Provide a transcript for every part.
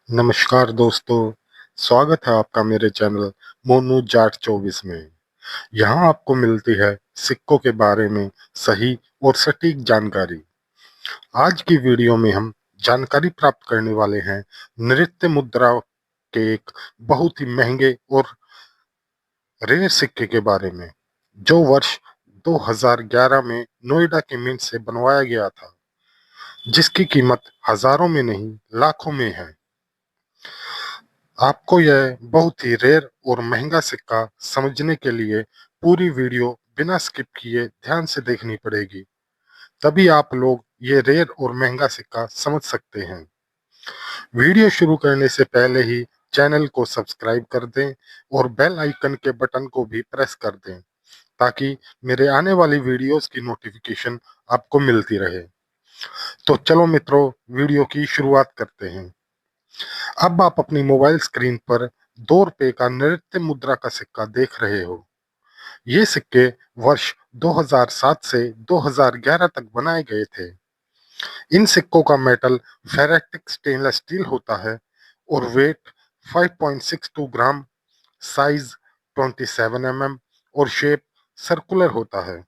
नमस्कार दोस्तों, स्वागत है आपका मेरे चैनल मोनू जाट 24 में। यहाँ आपको मिलती है सिक्कों के बारे में सही और सटीक जानकारी। आज की वीडियो में हम जानकारी प्राप्त करने वाले हैं नृत्य मुद्रा के एक बहुत ही महंगे और रेयर सिक्के के बारे में, जो वर्ष 2011 में नोएडा के मिंट से बनवाया गया था, जिसकी कीमत हजारों में नहीं लाखों में है। आपको यह बहुत ही रेयर और महंगा सिक्का समझने के लिए पूरी वीडियो बिना स्किप किए ध्यान से देखनी पड़ेगी, तभी आप लोग ये रेयर और महंगा सिक्का समझ सकते हैं। वीडियो शुरू करने से पहले ही चैनल को सब्सक्राइब कर दें और बेल आइकन के बटन को भी प्रेस कर दें, ताकि मेरे आने वाली वीडियोस की नोटिफिकेशन आपको मिलती रहे। तो चलो मित्रों, वीडियो की शुरुआत करते हैं। अब आप अपनी मोबाइल स्क्रीन पर 2 रुपए का नृत्य मुद्रा का सिक्का देख रहे हो। ये सिक्के वर्ष 2007 से 2011 तक बनाए गए थे। इन सिक्कों का मेटल फेरेटिक स्टेनलेस स्टील होता है और वेट 5.62 ग्राम, साइज 27 mm और शेप सर्कुलर होता है।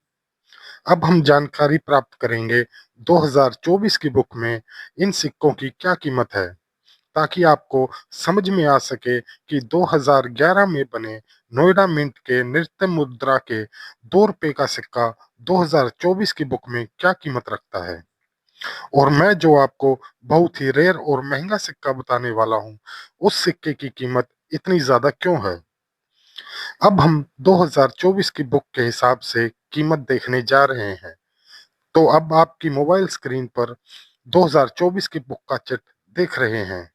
अब हम जानकारी प्राप्त करेंगे 2024 की बुक में इन सिक्कों की क्या कीमत है, ताकि आपको समझ में आ सके कि 2011 में बने नोएडा मिंट के नृत्य मुद्रा के 2 रुपए का सिक्का 2024 की बुक में क्या कीमत रखता है। और मैं जो आपको बहुत ही रेयर और महंगा सिक्का बताने वाला हूँ, उस सिक्के की कीमत इतनी ज्यादा क्यों है। अब हम 2024 की बुक के हिसाब से कीमत देखने जा रहे हैं। तो अब आपकी मोबाइल स्क्रीन पर 2024 की बुक का चिट देख रहे हैं।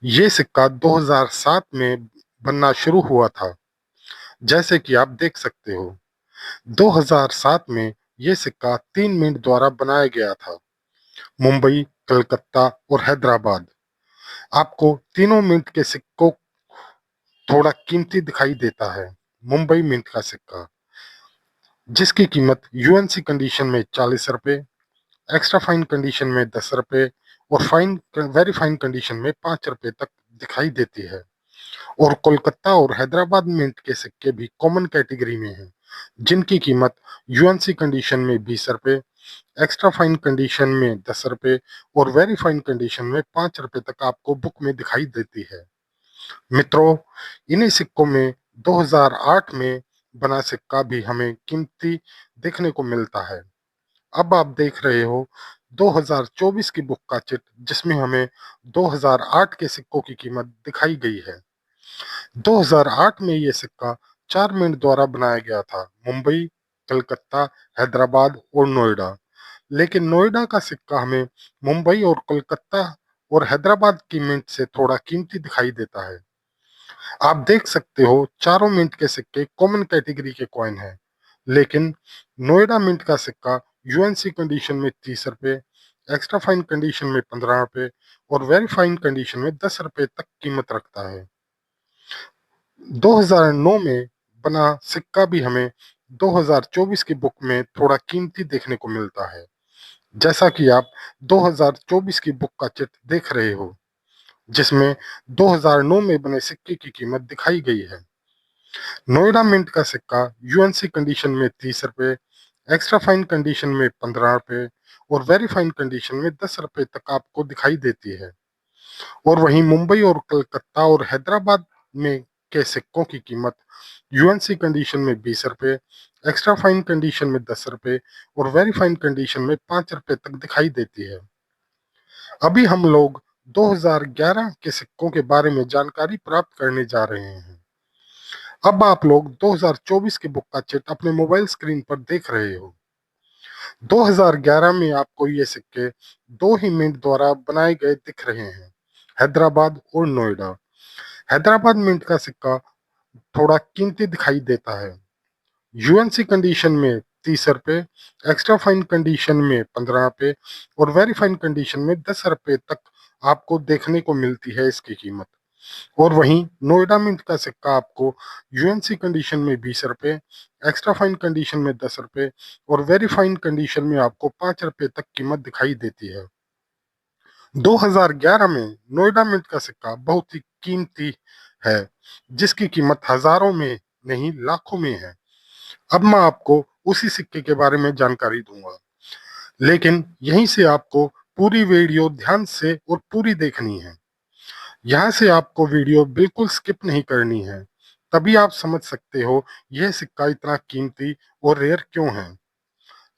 ये सिक्का 2007 में बनना शुरू हुआ था, जैसे कि आप देख सकते हो। 2007 में ये सिक्का 3 मिनट द्वारा बनाया गया था, मुंबई, कलकत्ता और हैदराबाद। आपको तीनों मिंट के सिक्कों थोड़ा कीमती दिखाई देता है। मुंबई मिंट का सिक्का, जिसकी कीमत यूएनसी कंडीशन में 40 रुपए, एक्स्ट्रा फाइन कंडीशन में 10 रुपए और फाइन वेरी फाइन कंडीशन में 5 रुपए तक दिखाई देती है। और कोलकाता और हैदराबाद मिंट के सिक्के भी कॉमन कैटेगरी में हैं, जिनकी कीमत यूएनसी कंडीशन में 20 रुपए, एक्स्ट्रा फाइन कंडीशन में 10 रुपए और वेरी फाइन कंडीशन में 5 रुपए तक आपको बुक में दिखाई देती है। मित्रों, इन्हीं सिक्कों में 2008 में बना सिक्का भी हमें कीमती देखने को मिलता है। अब आप देख रहे हो 2024 की बुक का चिट, जिसमें हमें 2008 के सिक्कों की कीमत दिखाई गई है। 2008 में ये सिक्का 4 मिनट द्वारा बनाया गया था, मुंबई, कलकत्ता, हैदराबाद और नोएडा। लेकिन नोएडा का सिक्का हमें मुंबई और कोलकाता और हैदराबाद की मिंट से थोड़ा कीमती दिखाई देता है। आप देख सकते हो, चारों मिंट के सिक्के कॉमन कैटेगरी के कॉइन हैं, लेकिन नोएडा मिंट का सिक्का यूएनसी कंडीशन में 30 रुपए, एक्स्ट्रा फाइन कंडीशन में 15 रुपए और वेरी फाइन कंडीशन में 10 रुपए तक कीमत रखता है। 2009 में बना सिक्का भी हमें 2024 की बुक में थोड़ा कीमती देखने को मिलता है, जैसा कि आप 2024 की बुक का चित्र देख रहे हो, जिसमें 2009 में बने सिक्के की कीमत दिखाई गई है। नोएडा मिंट का सिक्का यूएनसी कंडीशन में 30 रुपए, एक्स्ट्रा फाइन कंडीशन में 15 रुपए और वेरी फाइन कंडीशन में 10 रुपए तक आपको दिखाई देती है। और वहीं मुंबई और कलकत्ता और हैदराबाद में के सिक्कों की कीमत यूएनसी कंडीशन में 20 रुपए, एक्स्ट्रा फाइन कंडीशन में 10 रुपए और वेरी फाइन कंडीशन में 5 रुपए तक दिखाई देती है। अभी हम लोग 2011 के सिक्कों के बारे में जानकारी प्राप्त करने जा रहे हैं। अब आप लोग 2024 की बुक का चिट अपने मोबाइल स्क्रीन पर देख रहे हो। 2011 में आपको ये सिक्के 2 ही मिनट द्वारा बनाए गए दिख रहे हैं, हैदराबाद और नोएडा। हैदराबाद मिंट का सिक्का थोड़ा कीमती दिखाई देता है, यूएनसी कंडीशन में 30 रुपए, एक्स्ट्रा फाइन कंडीशन में 15 रुपए और वेरी फाइन कंडीशन में 10 रुपए तक आपको देखने को मिलती है इसकी कीमत। और वहीं नोएडा मिंट का सिक्का आपको यूएनसी कंडीशन में 20 रुपए, एक्स्ट्रा फाइन कंडीशन में 10 रुपए और वेरी फाइन कंडीशन में आपको 5 रुपए तक कीमत दिखाई देती है। 2011 में नोएडा मिंट का सिक्का बहुत ही कीमती है, जिसकी कीमत हजारों में नहीं लाखों में है। अब मैं आपको उसी सिक्के के बारे में जानकारी दूंगा, लेकिन यहीं से आपको पूरी वीडियो ध्यान से और पूरी देखनी है। यहाँ से आपको वीडियो बिल्कुल स्किप नहीं करनी है, तभी आप समझ सकते हो यह सिक्का इतना कीमती और रेयर क्यों है।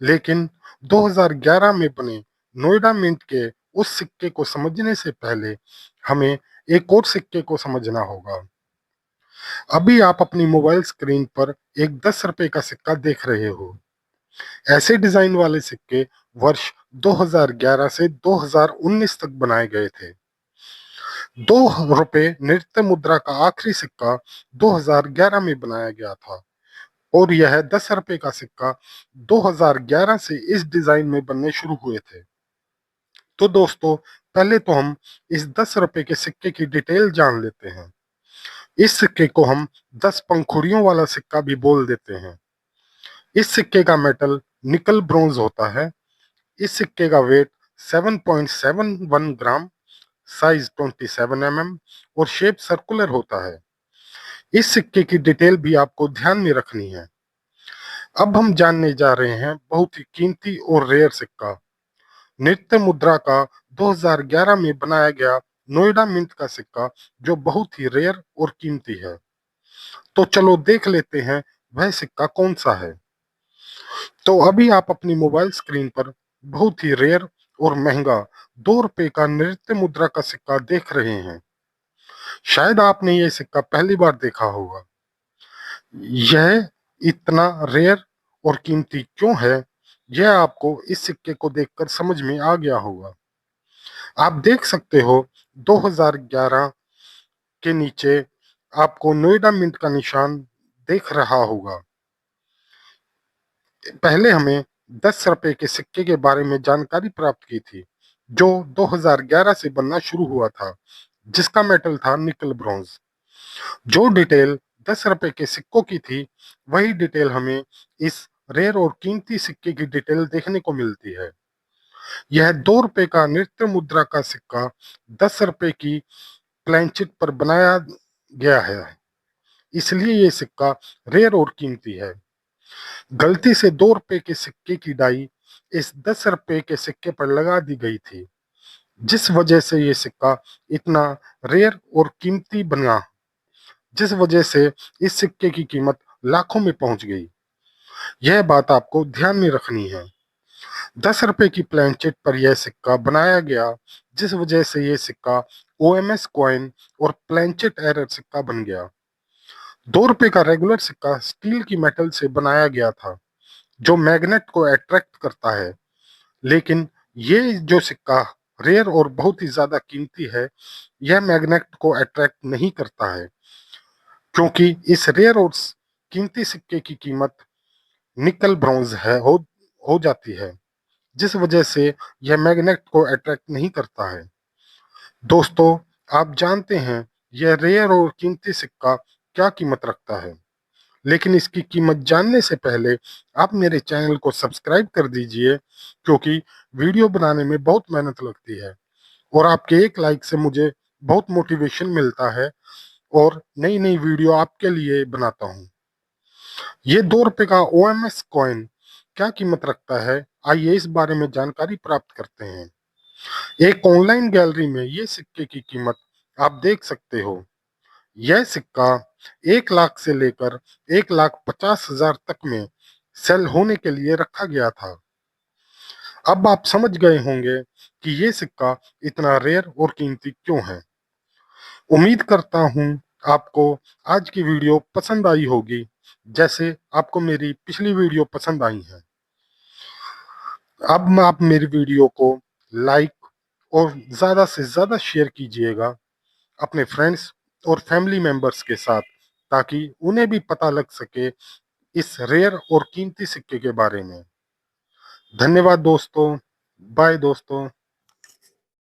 लेकिन 2011 में बने नोएडा मिंट के उस सिक्के को समझने से पहले हमें एक और सिक्के को समझना होगा। अभी आप अपनी मोबाइल स्क्रीन पर एक 10 रुपए का सिक्का देख रहे हो। ऐसे डिजाइन वाले सिक्के वर्ष 2011 से 2019 तक बनाए गए थे। 2 रुपए नृत्य मुद्रा का आखिरी सिक्का 2011 में बनाया गया था और यह 10 रुपए का सिक्का 2011 से इस डिजाइन में बनने शुरू हुए थे। तो दोस्तों, पहले तो हम इस 10 रुपए के सिक्के की डिटेल जान लेते हैं। इस सिक्के को हम 10 पंखुड़ियों वाला सिक्का भी बोल देते हैं। इस सिक्के का मेटल निकल ब्रोंज होता है। इस सिक्के का वेट 7.71 ग्राम, साइज 27 और शेप सर्कुलर होता है। इस सिक्के की डिटेल भी आपको ध्यान में रखनी है। अब हम जानने जा रहे हैं बहुत ही कीमती और रेयर सिक्का, नृत्य मुद्रा का 2011 में बनाया गया नोएडा मिंट का सिक्का, जो बहुत ही रेयर और कीमती है। तो चलो देख लेते हैं वह सिक्का कौन सा है। तो अभी आप अपनी मोबाइल स्क्रीन पर बहुत ही रेयर और महंगा 2 रुपए का नृत्य मुद्रा का सिक्का देख रहे हैं। शायद आपने ये सिक्का पहली बार देखा होगा। यह इतना रेयर और कीमती क्यों है, यह आपको इस सिक्के को देखकर समझ में आ गया होगा। आप देख सकते हो 2011 के नीचे आपको नोएडा मिंट का निशान देख रहा होगा। पहले हमें 10 रुपए के सिक्के के बारे में जानकारी प्राप्त की थी, जो 2011 से बनना शुरू हुआ था, जिसका मेटल था निकल ब्रॉन्ज। जो डिटेल 10 रुपए के सिक्कों की थी, वही डिटेल हमें इस रेयर और कीमती सिक्के की डिटेल देखने को मिलती है। यह 2 रुपए का नृत्य मुद्रा का सिक्का 10 रुपए की प्लेनचिट पर बनाया गया है, इसलिए ये सिक्का रेयर और कीमती है। गलती से 2 रुपए के सिक्के की डाई इस 10 रुपए के सिक्के पर लगा दी गई थी, जिस वजह से ये सिक्का इतना रेयर और कीमती बना, जिस वजह से इस सिक्के की कीमत लाखों में पहुंच गई। यह बात आपको ध्यान में रखनी है। 10 रुपए की प्लेनचिट पर यह सिक्का बनाया गया, जिस वजह से यह सिक्का ओएमएस कॉइन और प्लेनचिट एरर सिक्का बन गया। 2 रुपए का रेगुलर सिक्का स्टील की मेटल से बनाया गया था, जो मैग्नेट को अट्रैक्ट करता है। लेकिन ये जो सिक्का रेयर और बहुत ही ज्यादा कीमती है, यह मैग्नेट को अट्रैक्ट नहीं करता है, क्योंकि इस रेयर और कीमती सिक्के की कीमत निकल ब्रॉन्ज हो जाती है, जिस वजह से यह मैग्नेट को अट्रैक्ट नहीं करता है। दोस्तों, आप जानते हैं यह रेयर और कीमती सिक्का क्या कीमत रखता है, लेकिन इसकी कीमत जानने से पहले आप मेरे चैनल को सब्सक्राइब कर दीजिए, क्योंकि वीडियो बनाने में बहुत मेहनत लगती है और आपके एक लाइक से मुझे बहुत मोटिवेशन मिलता है और नई नई वीडियो आपके लिए बनाता हूँ। ये 2 रुपए का ओएमएस कॉइन क्या कीमत रखता है, आइए इस बारे में जानकारी प्राप्त करते हैं। एक ऑनलाइन गैलरी में ये सिक्के की कीमत आप देख सकते हो। यह सिक्का 1 लाख से लेकर 1,50,000 तक में सेल होने के लिए रखा गया था। अब आप समझ गए होंगे कि ये सिक्का इतना रेयर और कीमती क्यों है। उम्मीद करता हूँ आपको आज की वीडियो पसंद आई होगी, जैसे आपको मेरी पिछली वीडियो पसंद आई है। अब आप मेरी वीडियो को लाइक और ज़्यादा से ज़्यादा शेयर कीजिएगा अपने फ्रेंड्स और फैमिली मेंबर्स के साथ, ताकि उन्हें भी पता लग सके इस रेयर और कीमती सिक्के के बारे में। धन्यवाद दोस्तों। बाय दोस्तों।